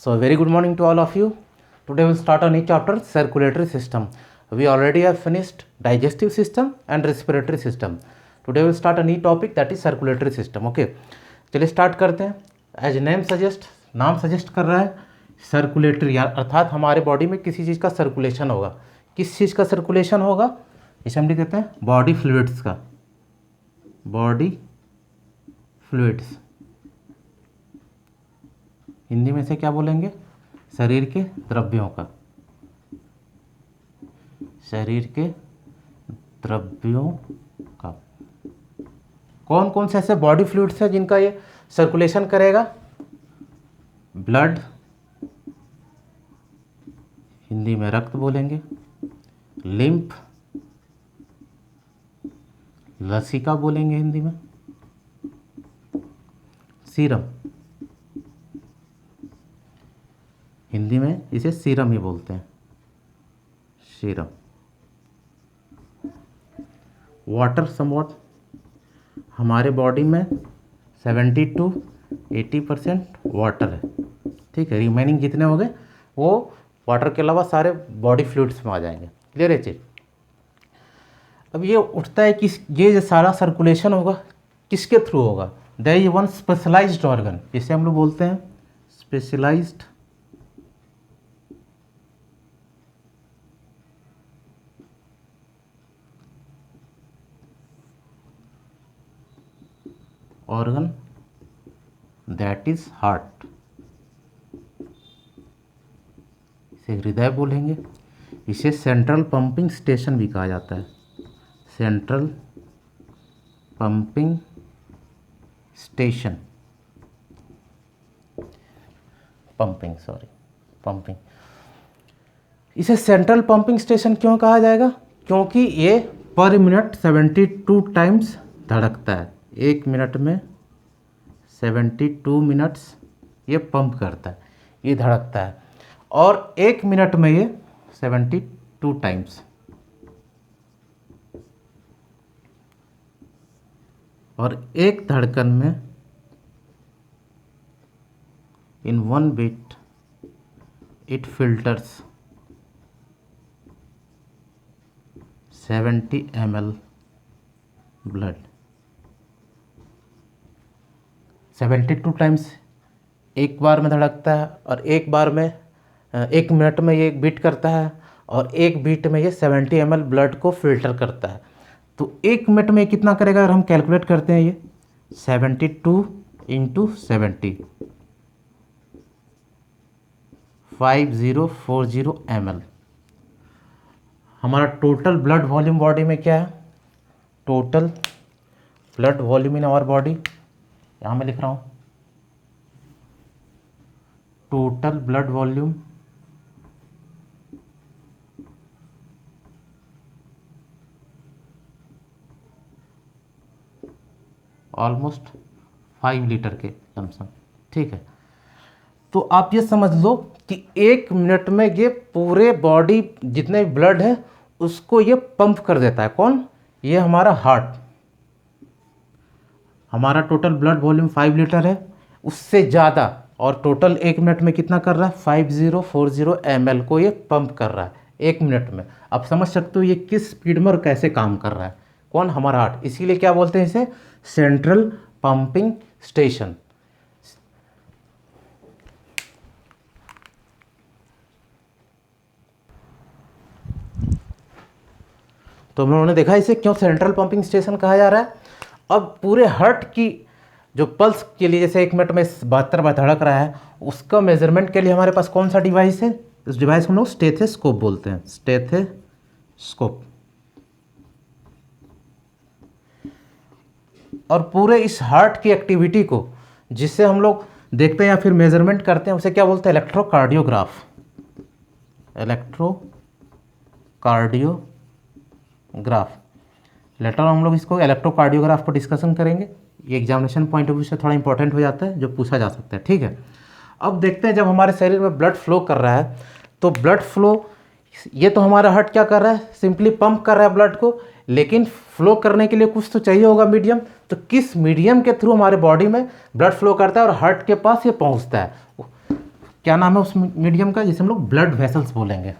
So very good morning to all of you. Today we'll start a new chapter, circulatory system. We already have finished digestive system and respiratory system. Today we'll start a new topic, that is circulatory system. Okay, चलिए start करते हैं. As name suggest, नाम suggest कर रहा है circulatory, अर्थात हमारे body में किसी चीज़ का सर्कुलेशन होगा. किस चीज़ का सर्कुलेशन होगा, इसे हम लिख देते हैं बॉडी फ्लूइड्स का. बॉडी फ्लूइड्स हिंदी में से क्या बोलेंगे, शरीर के द्रव्यों का. शरीर के द्रव्यों का. कौन कौन से ऐसे बॉडी फ्लूइड्स हैं जिनका ये सर्कुलेशन करेगा. ब्लड, हिंदी में रक्त बोलेंगे. लिम्फ, लसिका बोलेंगे हिंदी में. सीरम, हिंदी में इसे सीरम ही बोलते हैं, सीरम. वाटर समवॉट, हमारे बॉडी में 70 to 80% वाटर है. ठीक है, रिमेनिंग जितने हो गए वो वाटर के अलावा सारे बॉडी फ्लूइड्स में आ जाएंगे. क्लियर है चीज. अब ये उठता है कि ये जो सारा सर्कुलेशन होगा किसके थ्रू होगा. There is one specialized organ, जिसे हम लोग बोलते हैं specialized organ, that is heart. इसे हृदय बोलेंगे. इसे सेंट्रल पंपिंग स्टेशन भी कहा जाता है. Central pumping station, pumping. इसे सेंट्रल पंपिंग स्टेशन क्यों कहा जाएगा, क्योंकि ये पर मिनट 72 टाइम्स धड़कता है. एक मिनट में 72 मिनट्स ये पंप करता है, ये धड़कता है. और एक मिनट में ये 72 टाइम्स. और एक धड़कन में in one beat it filters 70 ml blood. 72 times एक बार में धड़कता है, और एक बार में एक मिनट में ये बीट करता है, और एक बीट में ये 70 ml ब्लड को फिल्टर करता है. तो एक मिनट में कितना करेगा, अगर हम कैलकुलेट करते हैं ये 72 × 70, 5040 ml. हमारा टोटल ब्लड वॉल्यूम बॉडी में क्या है, total blood volume in our body, यहाँ मैं लिख रहा हूँ total blood volume almost 5 litre के लमसम. ठीक है, तो आप ये समझ लो कि एक मिनट में ये पूरे बॉडी जितने ब्लड है उसको ये पंप कर देता है. कौन, ये हमारा हार्ट. हमारा टोटल ब्लड वॉल्यूम 5 लीटर है, उससे ज़्यादा, और टोटल एक मिनट में कितना कर रहा है, 5040 ml को ये पंप कर रहा है एक मिनट में. आप समझ सकते हो ये किस स्पीड में और कैसे काम कर रहा है. कौन, हमारा हार्ट. इसीलिए क्या बोलते हैं इसे, सेंट्रल पंपिंग स्टेशन. तो हम लोगों ने देखा इसे क्यों सेंट्रल पंपिंग स्टेशन कहा जा रहा है. अब पूरे हार्ट की जो पल्स के लिए, जैसे एक मिनट में 72 बार धड़क रहा है, उसका मेजरमेंट के लिए हमारे पास कौन सा डिवाइस है, इस डिवाइस को हम लोग स्टेथोस्कोप बोलते हैं. स्टेथोस्कोप. और पूरे इस हार्ट की एक्टिविटी को जिससे हम लोग देखते हैं या फिर मेजरमेंट करते हैं, उसे क्या बोलते हैं, इलेक्ट्रोकार्डियोग्राफ. इलेक्ट्रोकार्डियोग्राफ. लेटर हम लोग इसको इलेक्ट्रोकार्डियोग्राफ को डिस्कशन करेंगे. ये एग्जामिनेशन पॉइंट ऑफ व्यू से थोड़ा इंपॉर्टेंट हो जाता है, जो पूछा जा सकता है. ठीक है, अब देखते हैं जब हमारे शरीर में ब्लड फ्लो कर रहा है, तो ब्लड फ्लो, ये तो हमारा हार्ट क्या कर रहा है, सिंपली पंप कर रहा है ब्लड को, लेकिन फ्लो करने के लिए कुछ तो चाहिए होगा, मीडियम. तो किस मीडियम के थ्रू हमारे बॉडी में ब्लड फ्लो करता है और हार्ट के पास ये पहुंचता है, क्या नाम है उस मीडियम का, जिसे हम लोग ब्लड वेसल्स बोलेंगे।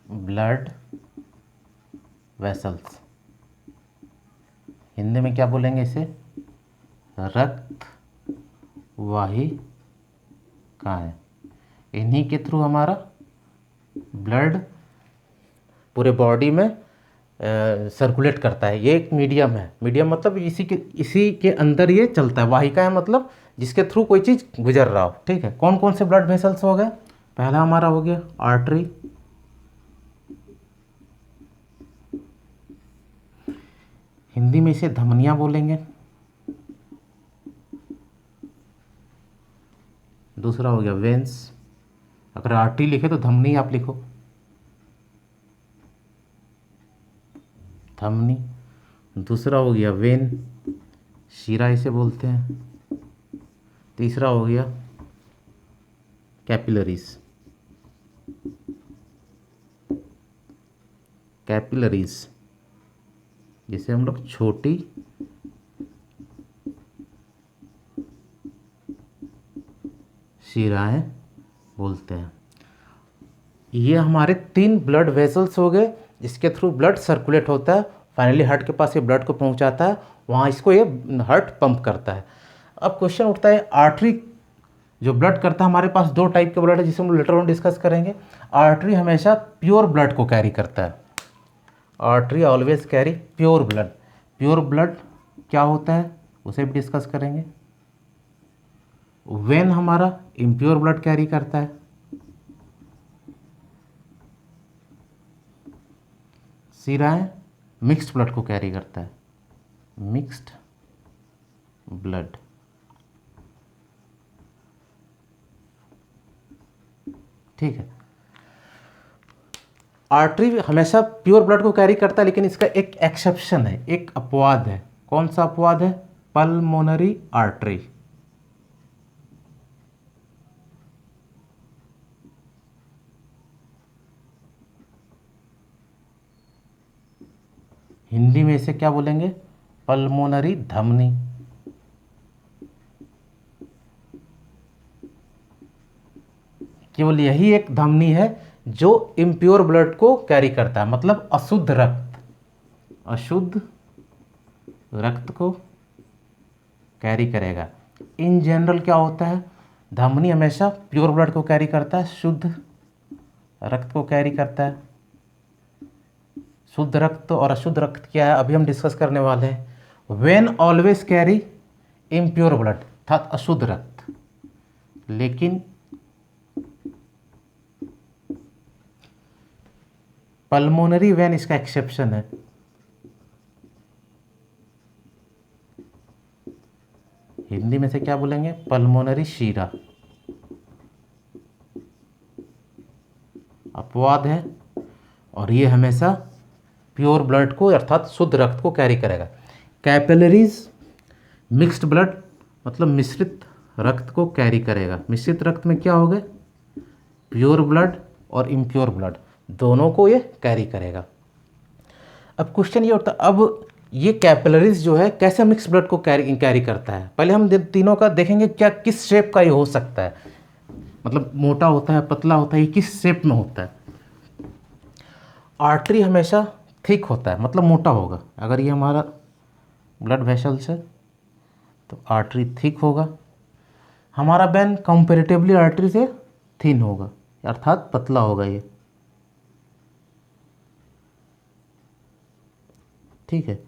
ब्लड वेसल्स, हिंदी में क्या बोलेंगे इसे, रक्त वाहिकाएं। इन्हीं के थ्रू हमारा ब्लड पूरे बॉडी में सर्कुलेट करता है। ये एक मीडियम है, मीडियम मतलब इसी के अंदर ये चलता है। वाहिकाएं मतलब जिसके थ्रू कोई चीज़ गुजर रहा हो, ठीक है। कौन कौन से ब्लड वेसल्स हो गए, पहला हमारा हो गया आर्टरी, हिंदी में इसे धमनियां बोलेंगे। दूसरा हो गया वेन्स, अगर आर्टरी लिखे तो धमनी आप लिखो, धमनी। दूसरा हो गया वेन, शीरा इसे बोलते हैं। तीसरा हो गया कैपिलरीज, कैपिलरीज जिसे हम लोग छोटी शिराएं बोलते हैं। ये हमारे 3 ब्लड वेसल्स हो गए जिसके थ्रू ब्लड सर्कुलेट होता है, फाइनली हार्ट के पास ये ब्लड को पहुंचाता है, वहाँ इसको ये हार्ट पंप करता है। अब क्वेश्चन उठता है, आर्टरी जो ब्लड करता है, हमारे पास 2 टाइप के ब्लड है जिसे हम लेटर ऑन डिस्कस करेंगे। आर्टरी हमेशा प्योर ब्लड को कैरी करता है, artery always carry pure blood. Pure blood क्या होता है उसे भी डिस्कस करेंगे। वेन हमारा इम्प्योर ब्लड कैरी करता है, शिराएं मिक्स्ड ब्लड को कैरी करता है, मिक्स्ड ब्लड। ठीक है, आर्टरी हमेशा प्योर ब्लड को कैरी करता है, लेकिन इसका एक एक्सेप्शन है, एक अपवाद है। कौन सा अपवाद है, पल्मोनरी आर्टरी। हिंदी में इसे क्या बोलेंगे, पल्मोनरी धमनी। केवल यही एक धमनी है जो इम्प्योर ब्लड को कैरी करता है, मतलब अशुद्ध रक्त, अशुद्ध रक्त को कैरी करेगा। इन जनरल क्या होता है, धमनी हमेशा प्योर ब्लड को कैरी करता है, शुद्ध रक्त को कैरी करता है। शुद्ध रक्त और अशुद्ध रक्त क्या है अभी हम डिस्कस करने वाले हैं। When always carry impure blood, अर्थात अशुद्ध रक्त, लेकिन पल्मोनरी वेन इसका एक्सेप्शन है। हिंदी में से क्या बोलेंगे, पल्मोनरी शीरा। अपवाद है, और ये हमेशा प्योर ब्लड को अर्थात शुद्ध रक्त को कैरी करेगा। कैपिलरीज मिक्स्ड ब्लड मतलब मिश्रित रक्त को कैरी करेगा। मिश्रित रक्त में क्या हो गए, प्योर ब्लड और इम्प्योर ब्लड दोनों को ये कैरी करेगा। अब क्वेश्चन ये उठता है, अब ये कैपिलरीज जो है कैसे मिक्स ब्लड को कैरी करता है। पहले हम तीनों का देखेंगे क्या किस शेप का ये हो सकता है, मतलब मोटा होता है, पतला होता है, ये किस शेप में होता है। आर्टरी हमेशा थिक होता है, मतलब मोटा होगा। अगर ये हमारा ब्लड वेसल्स है तो आर्टरी थिक होगा। हमारा वेन कंपेरेटिवली आर्टरी से थिन होगा, अर्थात पतला होगा ये। ठीक है,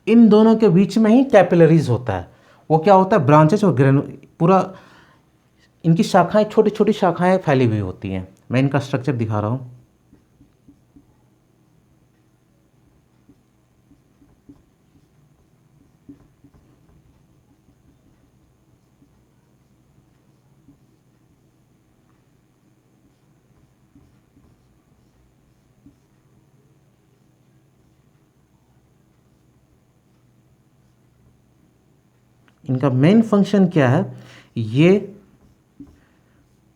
इन दोनों के बीच में ही कैपिलरीज होता है। वो क्या होता है, ब्रांचेस और पूरा इनकी शाखाएं, छोटी छोटी शाखाएं फैली हुई होती हैं। मैं इनका स्ट्रक्चर दिखा रहा हूँ। इनका मेन फंक्शन क्या है, ये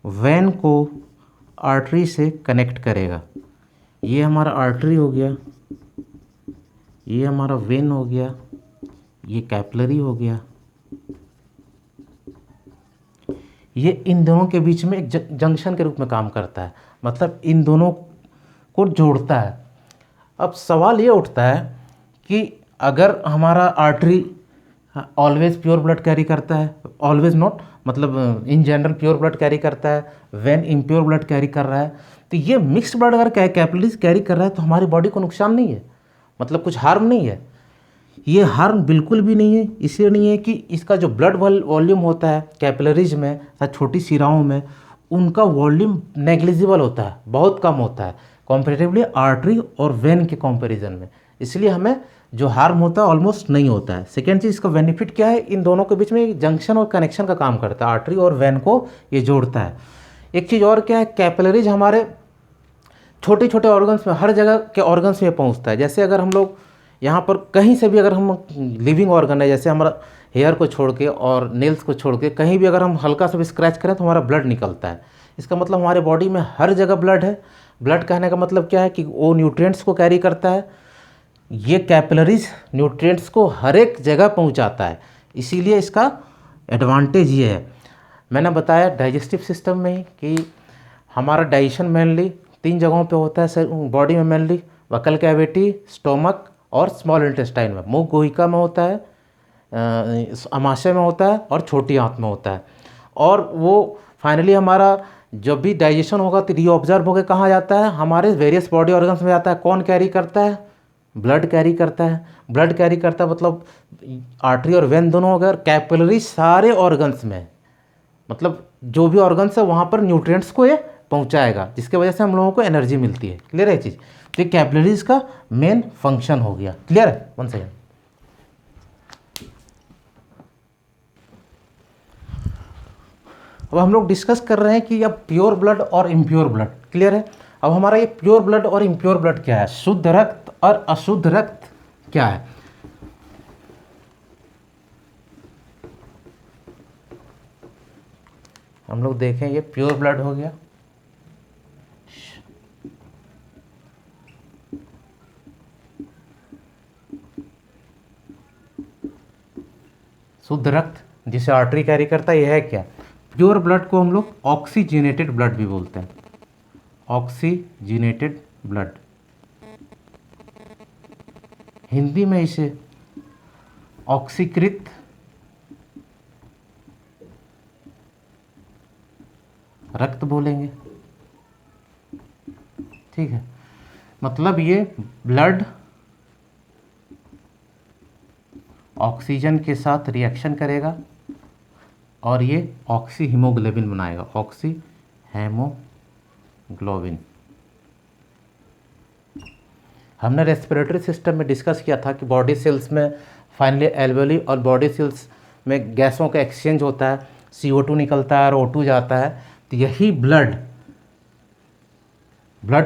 वेन को आर्टरी से कनेक्ट करेगा। ये हमारा आर्टरी हो गया, ये हमारा वेन हो गया, ये कैपिलरी हो गया, ये इन दोनों के बीच में एक जंक्शन के रूप में काम करता है, मतलब इन दोनों को जोड़ता है। अब सवाल ये उठता है कि अगर हमारा artery always pure blood carry करता है, ऑलवेज नॉट, मतलब in general pure blood carry करता है, वेन इम्प्योर ब्लड कैरी कर रहा है, तो ये मिक्स्ड ब्लड अगर कैपिलरीज कैरी कर रहा है तो हमारी बॉडी को नुकसान नहीं है, मतलब कुछ हार्म नहीं है। ये हार्म बिल्कुल भी नहीं है, इसलिए नहीं है कि इसका जो ब्लड वॉल्यूम होता है कैपिलरीज में, छोटी शिराओं में, उनका वॉल्यूम नेग्लिजिबल होता है, बहुत कम होता है कंपैरेटिवली आर्टरी और वेन के कंपैरिजन में, इसलिए हमें जो हार्म होता है ऑलमोस्ट नहीं होता है। सेकेंड चीज़, इसका बेनिफिट क्या है, इन दोनों के बीच में एक जंक्शन और कनेक्शन का काम करता है, आर्टरी और वेन को ये जोड़ता है। एक चीज़ और क्या है, कैपिलरीज हमारे छोटे छोटे ऑर्गन्स में, हर जगह के ऑर्गन्स में पहुंचता है। जैसे अगर हम लोग यहाँ पर कहीं से भी अगर हम लिविंग ऑर्गन है, जैसे हमारा हेयर को छोड़ के और नेल्स को छोड़ के कहीं भी अगर हम हल्का सा भी स्क्रैच करें तो हमारा ब्लड निकलता है। इसका मतलब हमारे बॉडी में हर जगह ब्लड है। ब्लड कहने का मतलब क्या है कि वो न्यूट्रिएंट्स को कैरी करता है, ये कैपिलरीज न्यूट्रिएंट्स को हर एक जगह पहुँचाता है, इसीलिए इसका एडवांटेज ये है। मैंने बताया डाइजेस्टिव सिस्टम में ही कि हमारा डाइजेशन मेनली 3 जगहों पे होता है बॉडी में, मेनली वकल कैविटी, स्टोमक और स्मॉल इंटेस्टाइन में। मुख गुहिका में होता है, अमाशय में होता है और छोटी आंत में होता है। और वो फाइनली हमारा जब भी डाइजेशन होगा तो रीऑब्जर्व होकर कहाँ जाता है, हमारे वेरियस बॉडी ऑर्गन्स में जाता है। कौन कैरी करता है, ब्लड कैरी करता है। ब्लड कैरी करता है मतलब आर्टरी और वेन दोनों हो गए, और कैपिलरी सारे ऑर्गन्स में, मतलब जो भी ऑर्गन्स है वहाँ पर न्यूट्रिएंट्स को ये पहुँचाएगा, जिसके वजह से हम लोगों को एनर्जी मिलती है। क्लियर है चीज़? तो ये कैपिलरीज का मेन फंक्शन हो गया। क्लियर है? 1 सेकेंड। अब हम लोग डिस्कस कर रहे हैं कि अब प्योर ब्लड और इम्प्योर ब्लड। क्लियर है? अब हमारा ये प्योर ब्लड और इम्प्योर ब्लड क्या है, शुद्ध रक्त और अशुद्ध रक्त क्या है। हम लोग देखें, ये प्योर ब्लड हो गया, शुद्ध रक्त जिसे आर्टरी कैरी करता है, यह है क्या, प्योर ब्लड को हम लोग ऑक्सीजनेटेड ब्लड भी बोलते हैं, ऑक्सीजनेटेड ब्लड। हिंदी में इसे ऑक्सीकृत रक्त बोलेंगे। ठीक है, मतलब ये ब्लड ऑक्सीजन के साथ रिएक्शन करेगा और ये ऑक्सी हीमोग्लोबिन बनाएगा, ऑक्सी हेमोग्लोबिन। हमने रेस्पिरेटरी सिस्टम में डिस्कस किया था कि बॉडी सेल्स में फाइनली एल्वेली और बॉडी सेल्स में गैसों का एक्सचेंज होता है, CO2 निकलता है और O2 जाता है। तो यही ब्लड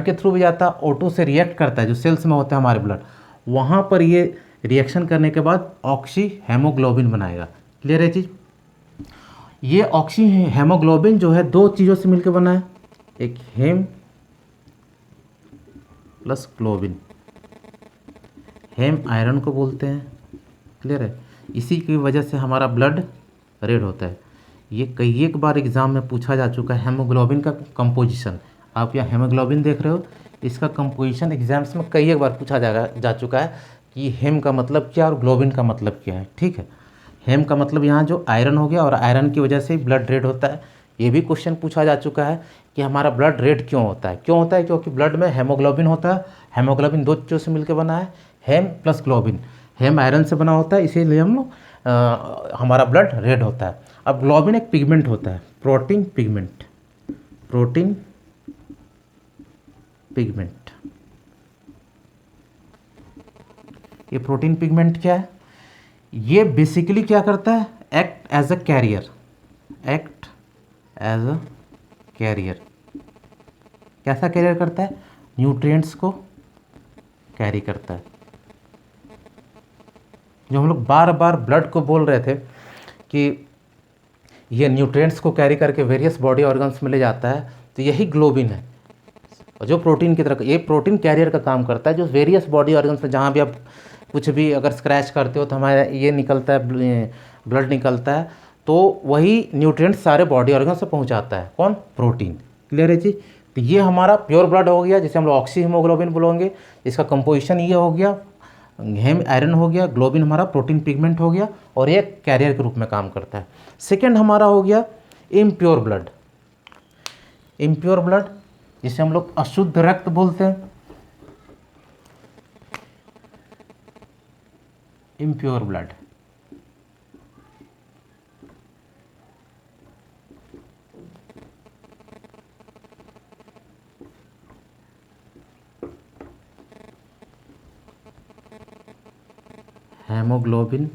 के थ्रू भी जाता है, O2 से रिएक्ट करता है, जो सेल्स में होता है हमारे ब्लड, वहाँ पर ये रिएक्शन करने के बाद ऑक्सी हेमोग्लोबिन बनाएगा। क्लियर है चीज़? ये ऑक्सी हेमोग्लोबिन जो है 2 चीज़ों से मिलकर बना है, एक हेम प्लस ग्लोबिन। हेम आयरन को बोलते हैं। क्लियर है? इसी की वजह से हमारा ब्लड रेड होता है। ये कई एक बार एग्जाम में पूछा जा चुका है, हेमोग्लोबिन का कंपोजिशन। आप यहाँ हेमोग्लोबिन देख रहे हो, इसका कंपोजिशन एग्जाम्स में कई एक बार पूछा जा चुका है कि हेम का मतलब क्या और ग्लोबिन का मतलब क्या है। ठीक है, हेम का मतलब यहाँ जो आयरन हो गया, और आयरन की वजह से ब्लड रेड होता है। ये भी क्वेश्चन पूछा जा चुका है कि हमारा ब्लड रेड क्यों होता है। क्यों होता है? क्योंकि ब्लड में हेमोग्लोबिन होता है। हेमोग्लोबिन 2 चीज़ों से मिलकर बना है, हेम प्लस ग्लोबिन। हेम आयरन से बना होता है, इसीलिए हम लोग हमारा ब्लड रेड होता है। अब ग्लोबिन एक पिगमेंट होता है, प्रोटीन पिगमेंट, प्रोटीन पिगमेंट। ये प्रोटीन पिगमेंट क्या है? ये बेसिकली क्या करता है, act as a carrier, act as a carrier. कैसा कैरियर करता है? न्यूट्रिएंट्स को कैरी करता है। जो हम लोग बार बार ब्लड को बोल रहे थे कि ये न्यूट्रिएंट्स को कैरी करके वेरियस बॉडी ऑर्गन्स में ले जाता है, तो यही ग्लोबिन है। और जो प्रोटीन की तरह, ये प्रोटीन कैरियर का काम करता है, जो वेरियस बॉडी ऑर्गन्स में जहाँ भी आप कुछ भी अगर स्क्रैच करते हो तो हमारा ये निकलता है, ब्लड निकलता है, तो वही न्यूट्रिएंट्स सारे बॉडी ऑर्गन से पहुंचाता है। कौन? प्रोटीन। क्लियर है जी। तो ये हमारा प्योर ब्लड हो गया, जिसे हम लोग ऑक्सी हीमोग्लोबिन बोलेंगे। इसका कंपोजिशन ये हो गया, हेम आयरन हो गया, ग्लोबिन हमारा प्रोटीन पिगमेंट हो गया, और ये कैरियर के रूप में काम करता है। सेकेंड हमारा हो गया इम्प्योर ब्लड। इम्प्योर ब्लड जिसे हम लोग अशुद्ध रक्त बोलते हैं, इम्प्योर ब्लड। हेमोग्लोबिन,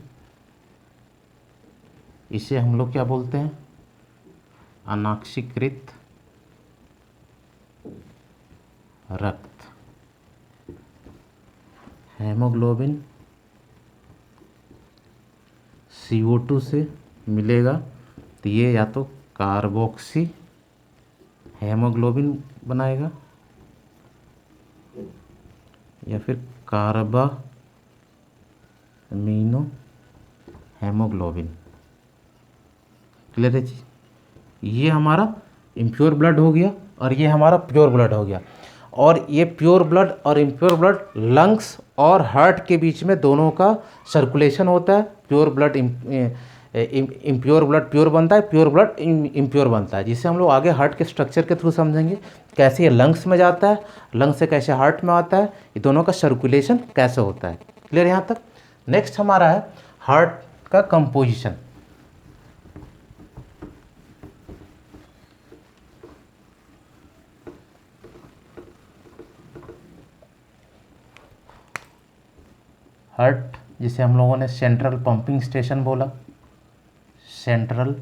इसे हम लोग क्या बोलते हैं? अनाक्षीकृत रक्त। हेमोग्लोबिन CO2 से मिलेगा तो ये या तो कार्बोक्सी हेमोग्लोबिन बनाएगा या फिर कार्बा अमीनो हेमोग्लोबिन। क्लियर है जी। ये हमारा इम्प्योर ब्लड हो गया और ये हमारा प्योर ब्लड हो गया। और ये प्योर ब्लड और इम्प्योर ब्लड लंग्स और हार्ट के बीच में दोनों का सर्कुलेशन होता है। Pure blood impure blood pure बनता है, प्योर ब्लड इम्प्योर बनता है, जिसे हम लोग आगे हार्ट के स्ट्रक्चर के थ्रू समझेंगे। कैसे ये लंग्स में जाता है, लंग्स से कैसे हार्ट में आता है, ये दोनों का सर्कुलेशन कैसे होता है। क्लियर यहाँ तक। नेक्स्ट हमारा है हार्ट का कंपोजिशन। हार्ट जिसे हम लोगों ने सेंट्रल पंपिंग स्टेशन बोला, सेंट्रल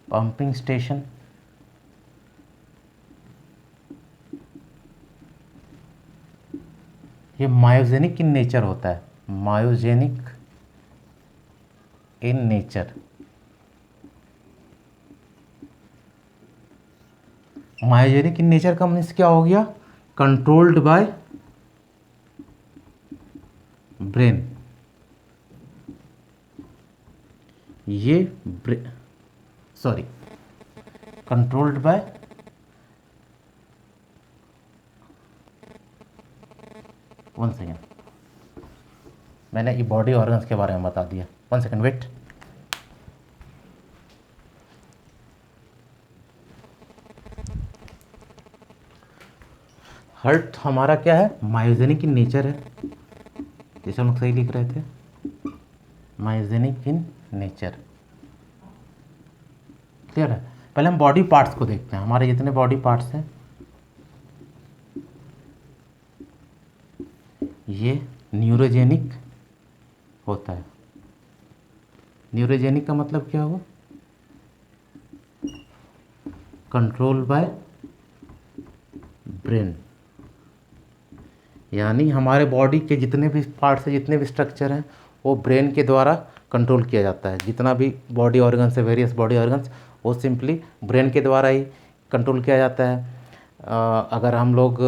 पंपिंग स्टेशन। ये मायोजेनिक इन नेचर होता है, myogenic in nature. Myogenic in nature का मीन्स क्या हो गया? Controlled by brain. ये कंट्रोल्ड बाय वन सेकेंड, मैंने ये बॉडी ऑर्गन्स के बारे में बता दिया। One second wait. हार्ट हमारा क्या है? मायोजेनिक इन नेचर है, जैसे हम लोग सही लिख रहे थे, मायोजेनिक इन नेचर। क्लियर है। पहले हम बॉडी पार्ट्स को देखते हैं। हमारे जितने बॉडी पार्ट्स हैं, ये न्यूरोजेनिक होता है। न्यूरोजेनिक का मतलब क्या हुआ? Control by brain. यानी हमारे बॉडी के जितने भी पार्ट्स हैं, जितने भी स्ट्रक्चर हैं, वो ब्रेन के द्वारा कंट्रोल किया जाता है। जितना भी बॉडी ऑर्गन्स है, वेरियस बॉडी ऑर्गन्स, वो सिंपली ब्रेन के द्वारा ही कंट्रोल किया जाता है। अगर हम लोग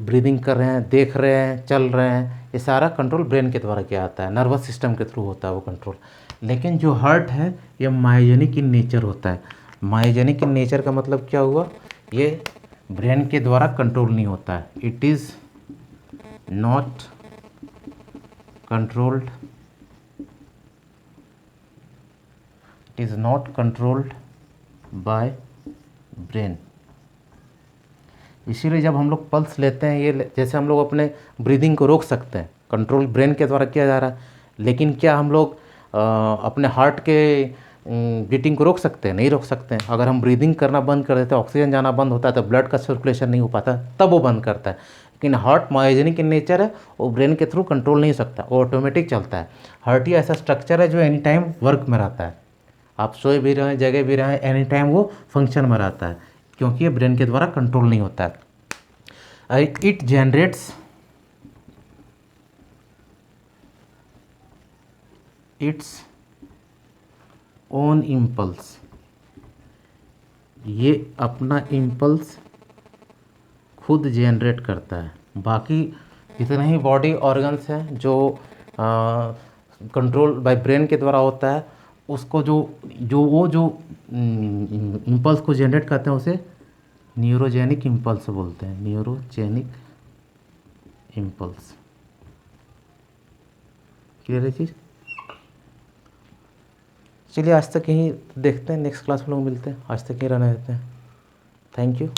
ब्रीदिंग कर रहे हैं, देख रहे हैं, चल रहे हैं, ये सारा कंट्रोल ब्रेन के द्वारा किया जाता है, नर्वस सिस्टम के थ्रू होता है वो कंट्रोल। लेकिन जो हार्ट है ये मायोजेनिक इन नेचर होता है। मायोजेनिक इन नेचर का मतलब क्या हुआ? ये ब्रेन के द्वारा कंट्रोल नहीं होता है। It is not controlled, it is not controlled by brain. इसीलिए जब हम लोग पल्स लेते हैं, ये जैसे हम लोग अपने ब्रीदिंग को रोक सकते हैं, कंट्रोल ब्रेन के द्वारा किया जा रहा है, लेकिन क्या हम लोग अपने हार्ट के बीटिंग को रोक सकते हैं? नहीं रोक सकते हैं। अगर हम ब्रीदिंग करना बंद कर देते हैं, ऑक्सीजन जाना बंद होता है, तो ब्लड का सर्कुलेशन नहीं हो पाता, तब वो बंद करता है। लेकिन हार्ट मायोजेनिक इन नेचर है, वो ब्रेन के थ्रू कंट्रोल नहीं सकता, वो ऑटोमेटिक चलता है। हार्ट ही ऐसा स्ट्रक्चर है जो एनी टाइम वर्क में रहता है। आप सोए भी रहें, जगह भी रहें, एनी टाइम वो फंक्शन में रहता है, क्योंकि ये ब्रेन के द्वारा कंट्रोल नहीं होता है। It generates its own impulse. ये अपना इम्पल्स खुद जनरेट करता है। बाकी इतने ही बॉडी ऑर्गन्स हैं जो कंट्रोल बाय ब्रेन के द्वारा होता है। उसको जो इम्पल्स को जनरेट करते हैं उसे न्यूरोजेनिक इम्पल्स बोलते हैं, न्यूरोजेनिक इम्पल्स। क्लियर है चीज़? चलिए आज तक यहीं देखते हैं, नेक्स्ट क्लास में लोग मिलते हैं, आज तक यहीं रहने देते हैं। Thank you.